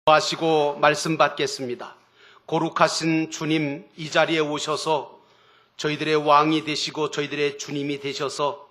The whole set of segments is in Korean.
하시고 말씀 받겠습니다. 거룩하신 주님, 이 자리에 오셔서 저희들의 왕이 되시고 저희들의 주님이 되셔서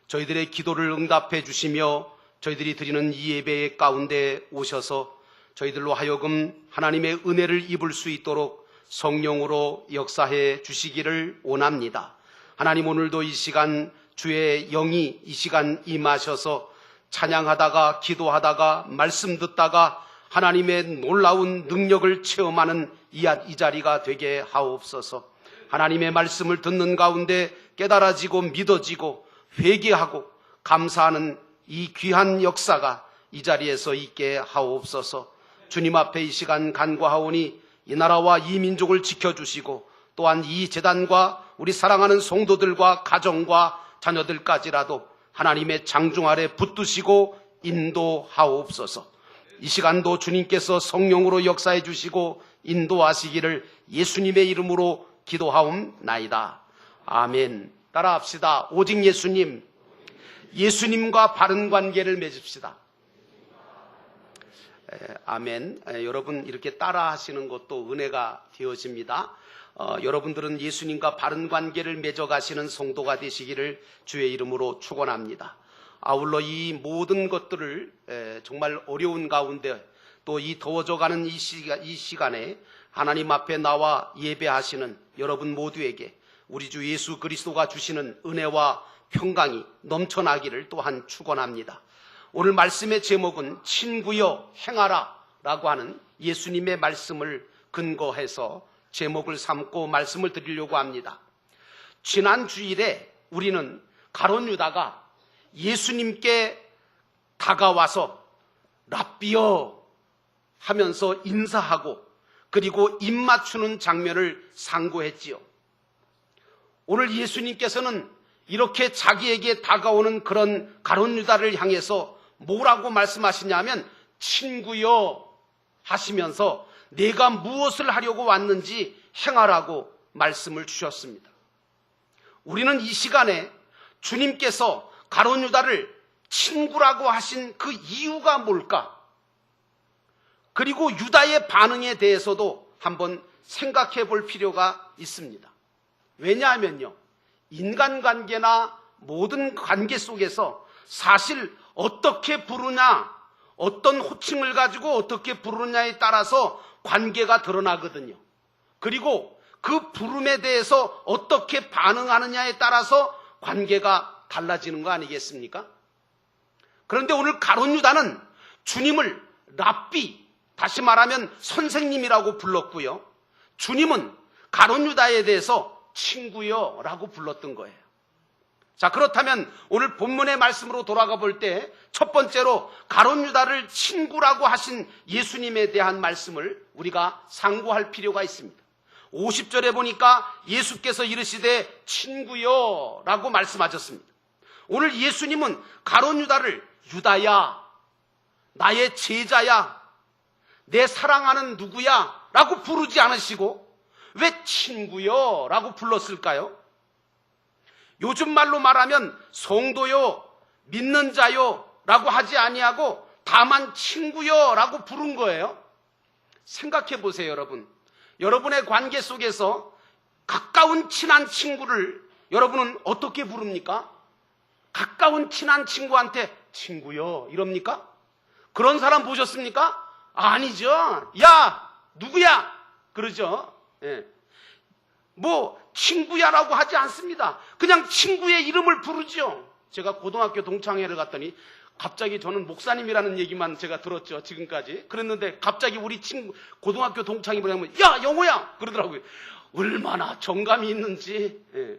저희들의 기도를 응답해 주시며 저희들이 드리는 이 예배 가운데 오셔서 저희들로 하여금 하나님의 은혜를 입을 수 있도록 성령으로 역사해 주시기를 원합니다. 하나님, 오늘도 이 시간 주의 영이 이 시간 임하셔서 찬양하다가 기도하다가 말씀 듣다가 하나님의 놀라운 능력을 체험하는 이 자리가 되게 하옵소서. 하나님의 말씀을 듣는 가운데 깨달아지고 믿어지고 회개하고 감사하는 이 귀한 역사가 이 자리에서 있게 하옵소서. 주님 앞에 이 시간 간구하오니 이 나라와 이 민족을 지켜주시고 또한 이 재단과 우리 사랑하는 성도들과 가정과 자녀들까지라도 하나님의 장중 아래 붙드시고 인도하옵소서. 이 시간도 주님께서 성령으로 역사해 주시고 인도하시기를 예수님의 이름으로 기도하옵나이다. 아멘. 따라합시다. 오직 예수님, 예수님과 바른 관계를 맺읍시다. 아멘. 여러분, 이렇게 따라 하시는 것도 은혜가 되어집니다. 여러분들은 예수님과 바른 관계를 맺어가시는 성도가 되시기를 주의 이름으로 축원합니다. 아울러 이 모든 것들을 정말 어려운 가운데 또 이 더워져가는 이 시간에 하나님 앞에 나와 예배하시는 여러분 모두에게 우리 주 예수 그리스도가 주시는 은혜와 평강이 넘쳐나기를 또한 축원합니다. 오늘 말씀의 제목은 친구여 행하라 라고 하는 예수님의 말씀을 근거해서 제목을 삼고 말씀을 드리려고 합니다. 지난 주일에 우리는 가룟 유다가 예수님께 다가와서 랍비여 하면서 인사하고 그리고 입 맞추는 장면을 상고했지요. 오늘 예수님께서는 이렇게 자기에게 다가오는 그런 가룟 유다를 향해서 뭐라고 말씀하시냐면 친구여 하시면서 내가 무엇을 하려고 왔는지 행하라고 말씀을 주셨습니다. 우리는 이 시간에 주님께서 가룟 유다를 친구라고 하신 그 이유가 뭘까? 그리고 유다의 반응에 대해서도 한번 생각해 볼 필요가 있습니다. 왜냐하면요, 인간관계나 모든 관계 속에서 사실 어떻게 부르냐, 어떤 호칭을 가지고 어떻게 부르냐에 따라서 관계가 드러나거든요. 그리고 그 부름에 대해서 어떻게 반응하느냐에 따라서 관계가 달라지는 거 아니겠습니까? 그런데 오늘 가룟 유다는 주님을 랍비, 다시 말하면 선생님이라고 불렀고요. 주님은 가룟 유다에 대해서 친구여 라고 불렀던 거예요. 자, 그렇다면 오늘 본문의 말씀으로 돌아가 볼 때 첫 번째로 가룟 유다를 친구라고 하신 예수님에 대한 말씀을 우리가 상고할 필요가 있습니다. 50절에 보니까 예수께서 이르시되 친구여 라고 말씀하셨습니다. 오늘 예수님은 가룟 유다를 유다야, 나의 제자야, 내 사랑하는 누구야 라고 부르지 않으시고 왜 친구여 라고 불렀을까요? 요즘 말로 말하면 성도요, 믿는 자요 라고 하지 아니하고 다만 친구요 라고 부른 거예요. 생각해 보세요, 여러분. 여러분의 관계 속에서 가까운 친한 친구를 여러분은 어떻게 부릅니까? 가까운 친한 친구한테 친구요 이럽니까? 그런 사람 보셨습니까? 아니죠. 야, 누구야? 그러죠. 예. 뭐 친구야라고 하지 않습니다. 그냥 친구의 이름을 부르죠. 제가 고등학교 동창회를 갔더니 갑자기 저는 목사님이라는 얘기만 제가 들었죠, 지금까지. 그랬는데 갑자기 우리 친구 고등학교 동창이 뭐냐면 야, 영호야 그러더라고요. 얼마나 정감이 있는지. 예.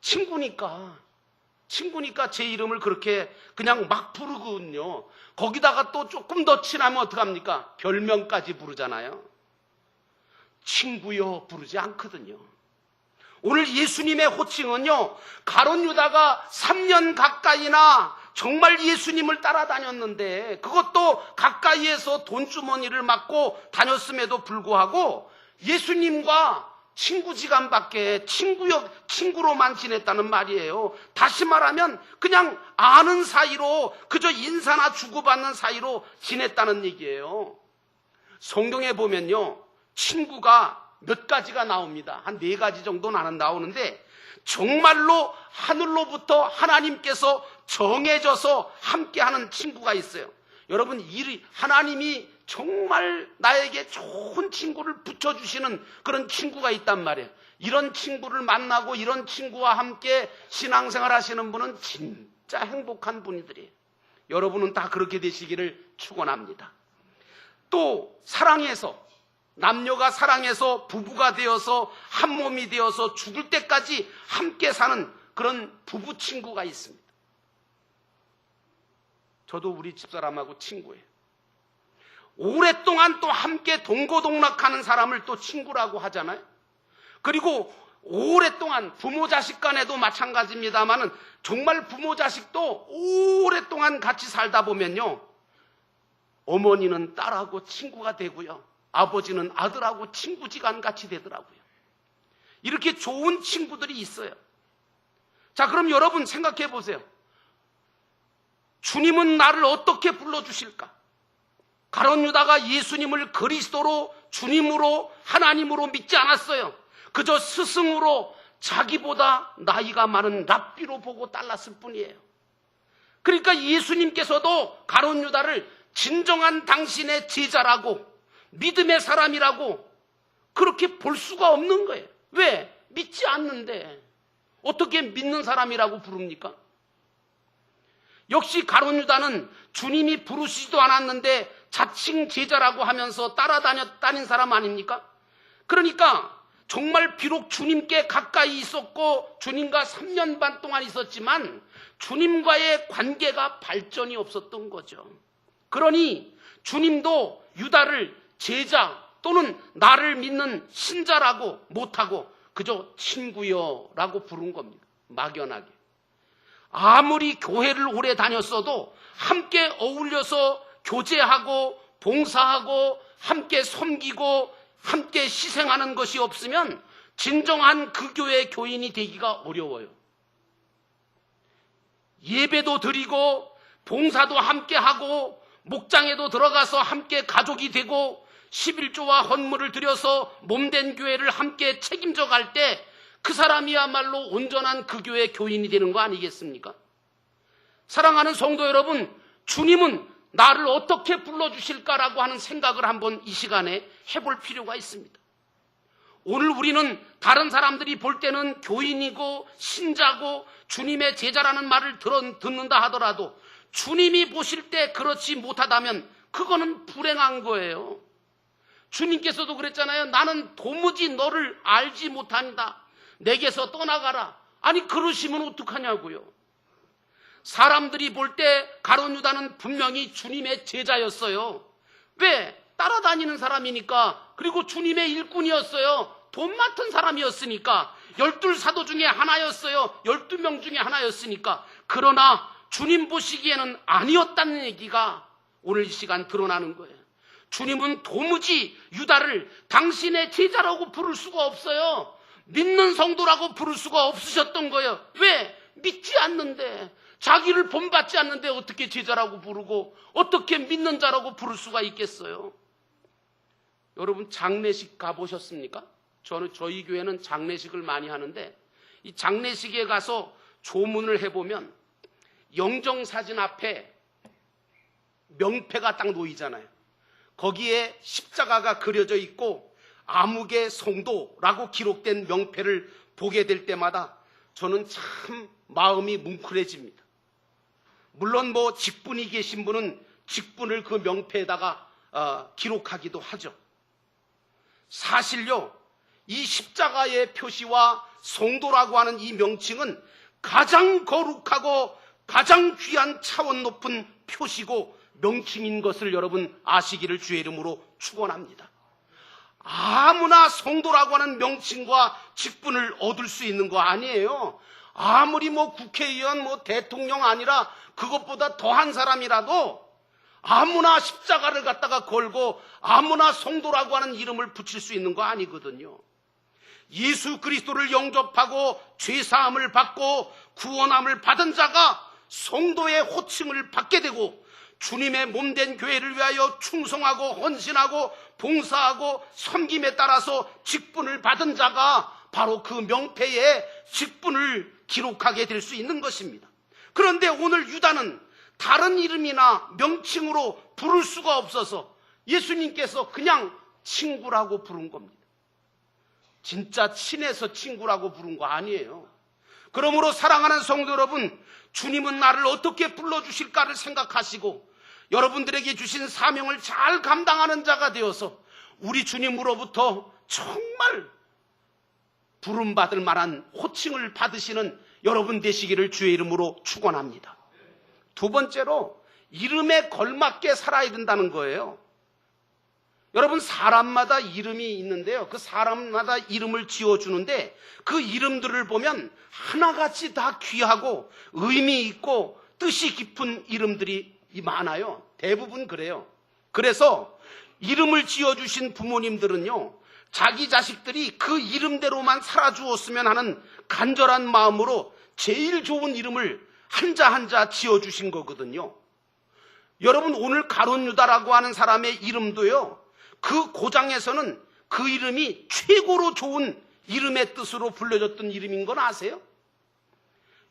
친구니까 제 이름을 그렇게 그냥 막 부르거든요. 거기다가 또 조금 더 친하면 어떡합니까? 별명까지 부르잖아요. 친구요 부르지 않거든요. 오늘 예수님의 호칭은요, 가룟 유다가 3년 가까이나 정말 예수님을 따라다녔는데 그것도 가까이에서 돈주머니를 맞고 다녔음에도 불구하고 예수님과 친구지간밖에 친구로만 지냈다는 말이에요. 다시 말하면 그냥 아는 사이로 그저 인사나 주고받는 사이로 지냈다는 얘기예요. 성경에 보면요, 친구가 몇 가지가 나옵니다. 한 4가지 정도는 나오는데, 정말로 하늘로부터 하나님께서 정해져서 함께하는 친구가 있어요. 여러분, 하나님이 정말 나에게 좋은 친구를 붙여주시는 그런 친구가 있단 말이에요. 이런 친구를 만나고 이런 친구와 함께 신앙생활 하시는 분은 진짜 행복한 분들이에요. 여러분은 다 그렇게 되시기를 축원합니다. 또 사랑해서, 남녀가 사랑해서 부부가 되어서 한 몸이 되어서 죽을 때까지 함께 사는 그런 부부 친구가 있습니다. 저도 우리 집사람하고 친구예요. 오랫동안 또 함께 동고동락하는 사람을 또 친구라고 하잖아요. 그리고 오랫동안 부모 자식 간에도 마찬가지입니다만은 정말 부모 자식도 오랫동안 같이 살다 보면요, 어머니는 딸하고 친구가 되고요, 아버지는 아들하고 친구지간 같이 되더라고요. 이렇게 좋은 친구들이 있어요. 자, 그럼 여러분 생각해 보세요. 주님은 나를 어떻게 불러주실까? 가룟 유다가 예수님을 그리스도로, 주님으로, 하나님으로 믿지 않았어요. 그저 스승으로 자기보다 나이가 많은 랍비로 보고 따랐을 뿐이에요. 그러니까 예수님께서도 가룟 유다를 진정한 당신의 제자라고, 믿음의 사람이라고 그렇게 볼 수가 없는 거예요. 왜? 믿지 않는데 어떻게 믿는 사람이라고 부릅니까? 역시 가룟 유다는 주님이 부르시지도 않았는데 자칭 제자라고 하면서 따라다닌 사람 아닙니까? 그러니까 정말 비록 주님께 가까이 있었고 주님과 3년 반 동안 있었지만 주님과의 관계가 발전이 없었던 거죠. 그러니 주님도 유다를 제자 또는 나를 믿는 신자라고 못하고 그저 친구여라고 부른 겁니다. 막연하게. 아무리 교회를 오래 다녔어도 함께 어울려서 교제하고 봉사하고 함께 섬기고 함께 희생하는 것이 없으면 진정한 그 교회 교인이 되기가 어려워요. 예배도 드리고 봉사도 함께 하고 목장에도 들어가서 함께 가족이 되고 11조와 헌물을 드려서 몸된 교회를 함께 책임져 갈 때 그 사람이야말로 온전한 그 교회 교인이 되는 거 아니겠습니까? 사랑하는 성도 여러분, 주님은 나를 어떻게 불러주실까라고 하는 생각을 한번 이 시간에 해볼 필요가 있습니다. 오늘 우리는 다른 사람들이 볼 때는 교인이고 신자고 주님의 제자라는 말을 듣는다 하더라도 주님이 보실 때 그렇지 못하다면 그거는 불행한 거예요. 주님께서도 그랬잖아요. 나는 도무지 너를 알지 못한다. 내게서 떠나가라. 아니 그러시면 어떡하냐고요. 사람들이 볼 때 가룟 유다는 분명히 주님의 제자였어요. 왜? 따라다니는 사람이니까. 그리고 주님의 일꾼이었어요. 돈 맡은 사람이었으니까. 12사도 중에 하나였어요. 12명 중에 하나였으니까. 그러나 주님 보시기에는 아니었다는 얘기가 오늘 이 시간 드러나는 거예요. 주님은 도무지 유다를 당신의 제자라고 부를 수가 없어요. 믿는 성도라고 부를 수가 없으셨던 거예요. 왜? 믿지 않는데, 자기를 본받지 않는데 어떻게 제자라고 부르고 어떻게 믿는 자라고 부를 수가 있겠어요? 여러분 장례식 가보셨습니까? 저희 교회는 장례식을 많이 하는데 이 장례식에 가서 조문을 해보면 영정사진 앞에 명패가 딱 놓이잖아요. 거기에 십자가가 그려져 있고 암흑의 성도라고 기록된 명패를 보게 될 때마다 저는 참 마음이 뭉클해집니다. 물론 직분이 계신 분은 직분을 그 명패에다가 기록하기도 하죠. 사실요, 이 십자가의 표시와 성도라고 하는 이 명칭은 가장 거룩하고 가장 귀한 차원 높은 표시고 명칭인 것을 여러분 아시기를 주의 이름으로 축원합니다. 아무나 성도라고 하는 명칭과 직분을 얻을 수 있는 거 아니에요. 아무리 국회의원 대통령 아니라 그것보다 더한 사람이라도 아무나 십자가를 갖다가 걸고 아무나 성도라고 하는 이름을 붙일 수 있는 거 아니거든요. 예수 그리스도를 영접하고 죄사함을 받고 구원함을 받은 자가 성도의 호칭을 받게 되고 주님의 몸된 교회를 위하여 충성하고 헌신하고 봉사하고 섬김에 따라서 직분을 받은 자가 바로 그 명패에 직분을 기록하게 될 수 있는 것입니다. 그런데 오늘 유다는 다른 이름이나 명칭으로 부를 수가 없어서 예수님께서 그냥 친구라고 부른 겁니다. 진짜 친해서 친구라고 부른 거 아니에요. 그러므로 사랑하는 성도 여러분, 주님은 나를 어떻게 불러주실까를 생각하시고 여러분들에게 주신 사명을 잘 감당하는 자가 되어서 우리 주님으로부터 정말 부름받을 만한 호칭을 받으시는 여러분 되시기를 주의 이름으로 축원합니다. 두 번째로 이름에 걸맞게 살아야 된다는 거예요. 여러분, 사람마다 이름이 있는데요, 그 사람마다 이름을 지어주는데 그 이름들을 보면 하나같이 다 귀하고 의미 있고 뜻이 깊은 이름들이 많아요. 대부분 그래요. 그래서 이름을 지어주신 부모님들은요, 자기 자식들이 그 이름대로만 살아주었으면 하는 간절한 마음으로 제일 좋은 이름을 한자 한자 지어주신 거거든요. 여러분, 오늘 가룟 유다라고 하는 사람의 이름도요, 그 고장에서는 그 이름이 최고로 좋은 이름의 뜻으로 불려졌던 이름인 건 아세요?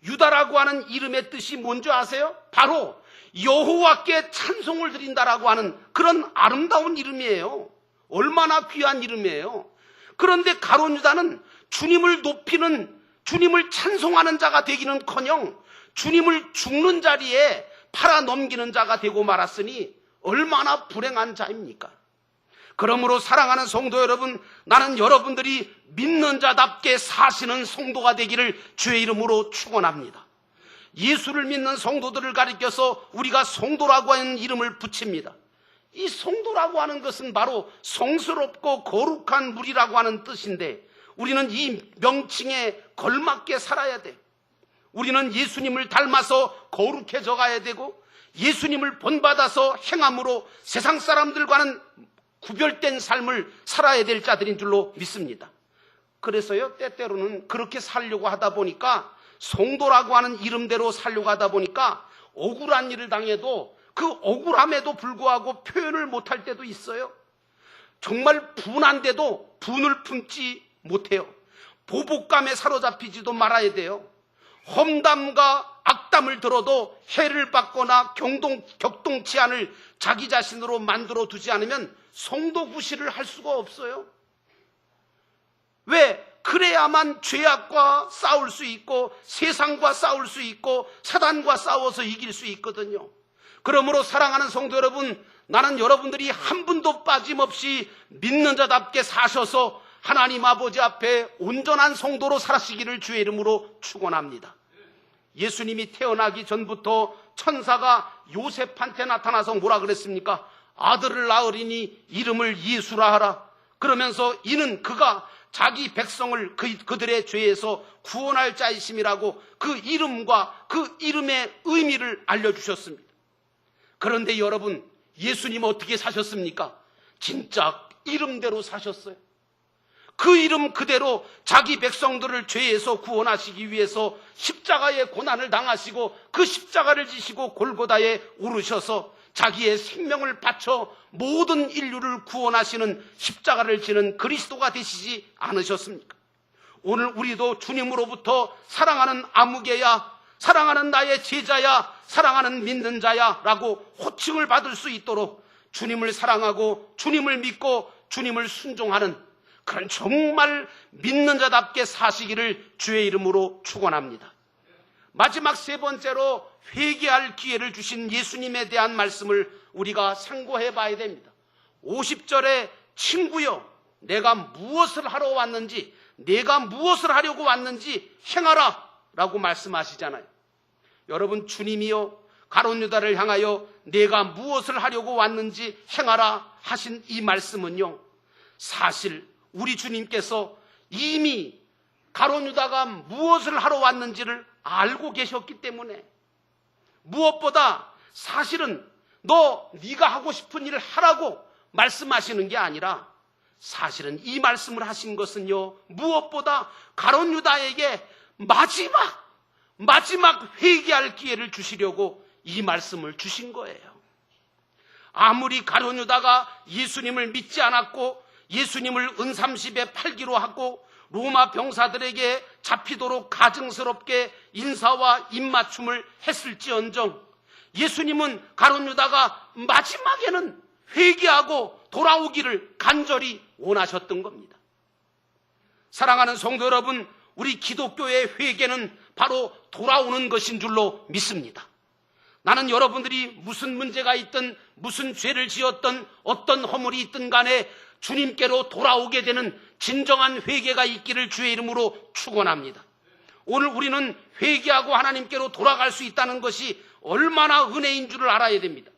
유다라고 하는 이름의 뜻이 뭔지 아세요? 바로 여호와께 찬송을 드린다라고 하는 그런 아름다운 이름이에요. 얼마나 귀한 이름이에요. 그런데 가룟 유다는 주님을 높이는, 주님을 찬송하는 자가 되기는커녕 주님을 죽는 자리에 팔아 넘기는 자가 되고 말았으니 얼마나 불행한 자입니까? 그러므로 사랑하는 성도 여러분, 나는 여러분들이 믿는 자답게 사시는 성도가 되기를 주의 이름으로 축원합니다. 예수를 믿는 성도들을 가리켜서 우리가 성도라고 하는 이름을 붙입니다. 이 성도라고 하는 것은 바로 성스럽고 거룩한 무리라고 하는 뜻인데 우리는 이 명칭에 걸맞게 살아야 돼. 우리는 예수님을 닮아서 거룩해져 가야 되고 예수님을 본받아서 행함으로 세상 사람들과는 구별된 삶을 살아야 될 자들인 줄로 믿습니다. 그래서요, 때때로는 그렇게 살려고 하다 보니까, 성도라고 하는 이름대로 살려고 하다 보니까 억울한 일을 당해도 그 억울함에도 불구하고 표현을 못할 때도 있어요. 정말 분한데도 분을 품지 못해요. 보복감에 사로잡히지도 말아야 돼요. 험담과 악담을 들어도 해를 받거나 격동치 않을 자기 자신으로 만들어 두지 않으면 성도 구실을 할 수가 없어요. 왜? 그래야만 죄악과 싸울 수 있고 세상과 싸울 수 있고 사단과 싸워서 이길 수 있거든요. 그러므로 사랑하는 성도 여러분, 나는 여러분들이 한 분도 빠짐없이 믿는 자답게 사셔서 하나님 아버지 앞에 온전한 성도로 살아시기를 주의 이름으로 축원합니다. 예수님이 태어나기 전부터 천사가 요셉한테 나타나서 뭐라 그랬습니까? 아들을 낳으리니 이름을 예수라 하라. 그러면서 이는 그가 자기 백성을 그들의 죄에서 구원할 자이심이라고 그 이름과 그 이름의 의미를 알려주셨습니다. 그런데 여러분, 예수님 어떻게 사셨습니까? 진짜 이름대로 사셨어요. 그 이름 그대로 자기 백성들을 죄에서 구원하시기 위해서 십자가의 고난을 당하시고 그 십자가를 지시고 골고다에 오르셔서 자기의 생명을 바쳐 모든 인류를 구원하시는 십자가를 지는 그리스도가 되시지 않으셨습니까? 오늘 우리도 주님으로부터 사랑하는 아무개야, 사랑하는 나의 제자야, 사랑하는 믿는 자야 라고 호칭을 받을 수 있도록 주님을 사랑하고 주님을 믿고 주님을 순종하는 그런 정말 믿는 자답게 사시기를 주의 이름으로 축원합니다. 마지막 세 번째로 회개할 기회를 주신 예수님에 대한 말씀을 우리가 상고해 봐야 됩니다. 50절에 친구여, 내가 무엇을 하러 왔는지, 내가 무엇을 하려고 왔는지 행하라 라고 말씀하시잖아요. 여러분, 주님이요 가룟 유다를 향하여 내가 무엇을 하려고 왔는지 행하라 하신 이 말씀은요, 사실 우리 주님께서 이미 가룟 유다가 무엇을 하러 왔는지를 알고 계셨기 때문에, 무엇보다 사실은 네가 하고 싶은 일을 하라고 말씀하시는 게 아니라 사실은 이 말씀을 하신 것은요, 무엇보다 가룟 유다에게 마지막 회개할 기회를 주시려고 이 말씀을 주신 거예요. 아무리 가룟 유다가 예수님을 믿지 않았고 예수님을 은삼십에 팔기로 하고 로마 병사들에게 잡히도록 가증스럽게 인사와 입맞춤을 했을지언정 예수님은 가룟 유다가 마지막에는 회개하고 돌아오기를 간절히 원하셨던 겁니다. 사랑하는 성도 여러분, 우리 기독교의 회개는 바로 돌아오는 것인 줄로 믿습니다. 나는 여러분들이 무슨 문제가 있든 무슨 죄를 지었든 어떤 허물이 있든 간에 주님께로 돌아오게 되는 진정한 회개가 있기를 주의 이름으로 축원합니다. 오늘 우리는 회개하고 하나님께로 돌아갈 수 있다는 것이 얼마나 은혜인 줄을 알아야 됩니다.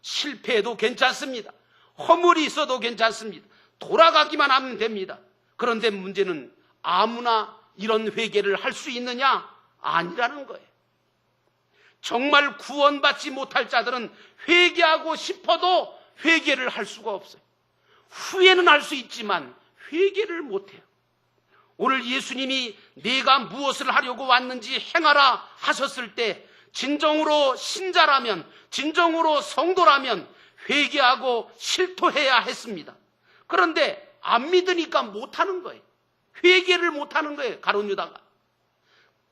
실패해도 괜찮습니다. 허물이 있어도 괜찮습니다. 돌아가기만 하면 됩니다. 그런데 문제는 아무나 이런 회개를 할 수 있느냐? 아니라는 거예요. 정말 구원받지 못할 자들은 회개하고 싶어도 회개를 할 수가 없어요. 후회는 할 수 있지만 회개를 못해요. 오늘 예수님이 내가 무엇을 하려고 왔는지 행하라 하셨을 때 진정으로 신자라면, 진정으로 성도라면 회개하고 실토해야 했습니다. 그런데 안 믿으니까 못하는 거예요. 회개를 못하는 거예요, 가룟 유다가.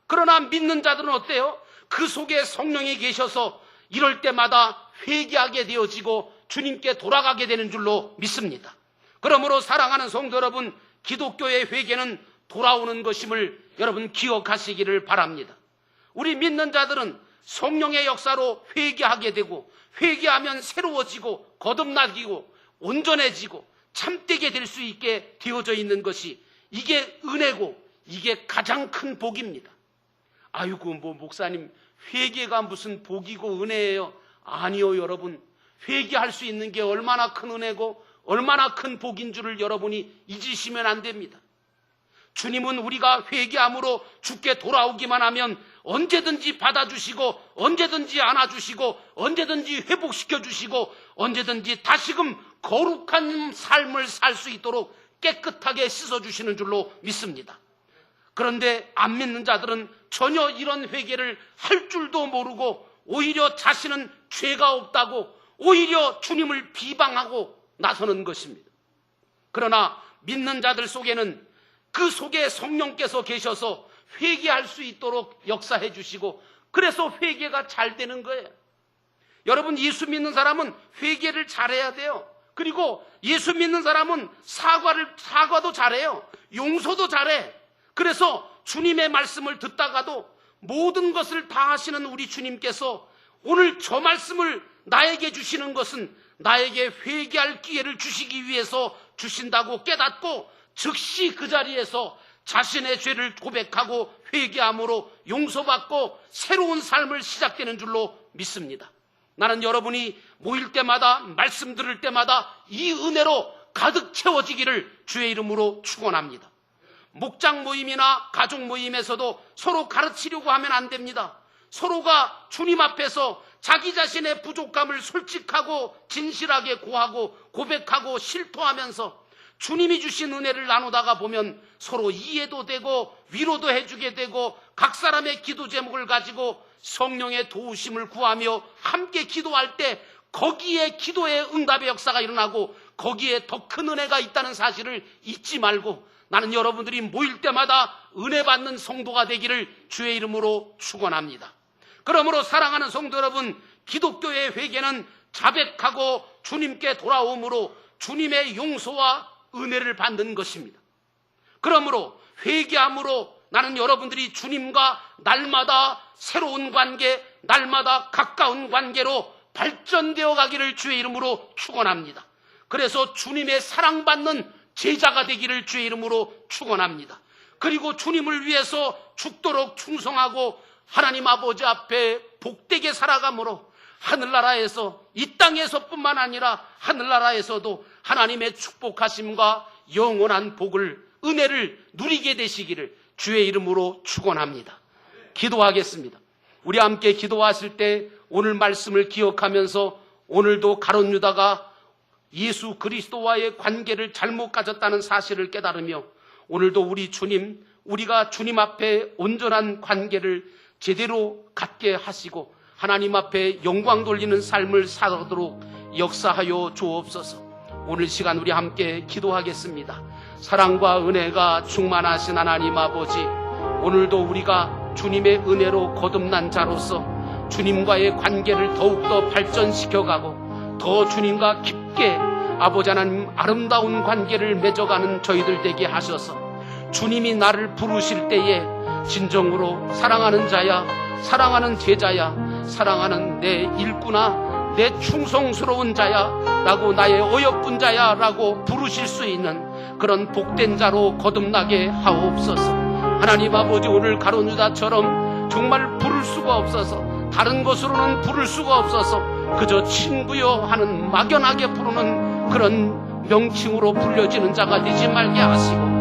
그러나 믿는 자들은 어때요? 그 속에 성령이 계셔서 이럴 때마다 회개하게 되어지고 주님께 돌아가게 되는 줄로 믿습니다. 그러므로 사랑하는 성도 여러분, 기독교의 회개는 돌아오는 것임을 여러분 기억하시기를 바랍니다. 우리 믿는 자들은 성령의 역사로 회개하게 되고 회개하면 새로워지고 거듭나기고 온전해지고 참되게 될 수 있게 되어져 있는 것이 이게 은혜고 이게 가장 큰 복입니다. 아이고 목사님 회개가 무슨 복이고 은혜예요? 아니요 여러분, 회개할 수 있는 게 얼마나 큰 은혜고 얼마나 큰 복인 줄을 여러분이 잊으시면 안 됩니다. 주님은 우리가 회개함으로 주께 돌아오기만 하면 언제든지 받아주시고 언제든지 안아주시고 언제든지 회복시켜주시고 언제든지 다시금 거룩한 삶을 살 수 있도록 깨끗하게 씻어주시는 줄로 믿습니다. 그런데 안 믿는 자들은 전혀 이런 회개를 할 줄도 모르고 오히려 자신은 죄가 없다고 오히려 주님을 비방하고 나서는 것입니다. 그러나 믿는 자들 속에는 그 속에 성령께서 계셔서 회개할 수 있도록 역사해 주시고 그래서 회개가 잘 되는 거예요. 여러분, 예수 믿는 사람은 회개를 잘해야 돼요. 그리고 예수 믿는 사람은 사과도 잘해요. 용서도 잘해. 그래서 주님의 말씀을 듣다가도 모든 것을 다 하시는 우리 주님께서 오늘 저 말씀을 나에게 주시는 것은 나에게 회개할 기회를 주시기 위해서 주신다고 깨닫고 즉시 그 자리에서 자신의 죄를 고백하고 회개함으로 용서받고 새로운 삶을 시작되는 줄로 믿습니다. 나는 여러분이 모일 때마다 말씀 들을 때마다 이 은혜로 가득 채워지기를 주의 이름으로 축원합니다. 목장 모임이나 가족 모임에서도 서로 가르치려고 하면 안 됩니다. 서로가 주님 앞에서 자기 자신의 부족함을 솔직하고 진실하게 고하고 고백하고 실토하면서 주님이 주신 은혜를 나누다가 보면 서로 이해도 되고 위로도 해주게 되고 각 사람의 기도 제목을 가지고 성령의 도우심을 구하며 함께 기도할 때 거기에 기도의 응답의 역사가 일어나고 거기에 더 큰 은혜가 있다는 사실을 잊지 말고 나는 여러분들이 모일 때마다 은혜 받는 성도가 되기를 주의 이름으로 축원합니다. 그러므로 사랑하는 성도 여러분, 기독교의 회개는 자백하고 주님께 돌아옴으로 주님의 용서와 은혜를 받는 것입니다. 그러므로 회개함으로 나는 여러분들이 주님과 날마다 새로운 관계, 날마다 가까운 관계로 발전되어 가기를 주의 이름으로 축원합니다. 그래서 주님의 사랑받는 제자가 되기를 주의 이름으로 축원합니다. 그리고 주님을 위해서 죽도록 충성하고 하나님 아버지 앞에 복되게 살아감으로 하늘나라에서 이 땅에서뿐만 아니라 하늘나라에서도 하나님의 축복하심과 영원한 복을 은혜를 누리게 되시기를 주의 이름으로 축원합니다. 기도하겠습니다. 우리 함께 기도하실 때 오늘 말씀을 기억하면서 오늘도 가룟 유다가 예수 그리스도와의 관계를 잘못 가졌다는 사실을 깨달으며 오늘도 우리 주님, 우리가 주님 앞에 온전한 관계를 제대로 갖게 하시고 하나님 앞에 영광 돌리는 삶을 살도록 역사하여 주옵소서. 오늘 시간 우리 함께 기도하겠습니다. 사랑과 은혜가 충만하신 하나님 아버지, 오늘도 우리가 주님의 은혜로 거듭난 자로서 주님과의 관계를 더욱더 발전시켜가고 더 주님과 깊게 아버지 하나님 아름다운 관계를 맺어가는 저희들 되게 하셔서 주님이 나를 부르실 때에 진정으로 사랑하는 자야, 사랑하는 제자야, 사랑하는 내 일꾼아, 내 충성스러운 자야 라고, 나의 어여쁜 자야 라고 부르실 수 있는 그런 복된 자로 거듭나게 하옵소서. 하나님 아버지, 오늘 가룟 유다처럼 정말 부를 수가 없어서, 다른 것으로는 부를 수가 없어서 그저 친구여 하는 막연하게 부르는 그런 명칭으로 불려지는 자가 되지 말게 하시고,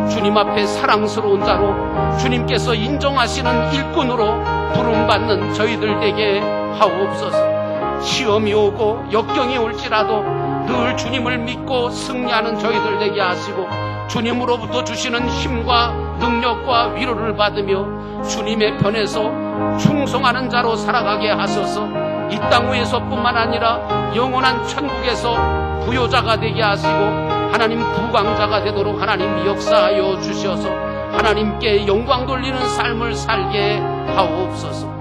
주님 앞에 사랑스러운 자로 주님께서 인정하시는 일꾼으로 부름받는 저희들 되게 하옵소서. 시험이 오고 역경이 올지라도 늘 주님을 믿고 승리하는 저희들 되게 하시고, 주님으로부터 주시는 힘과 능력과 위로를 받으며 주님의 편에서 충성하는 자로 살아가게 하셔서 이 땅 위에서뿐만 아니라 영원한 천국에서 부요자가 되게 하시고 하나님 부강자가 되도록 하나님 역사하여 주셔서 하나님께 영광 돌리는 삶을 살게 하옵소서.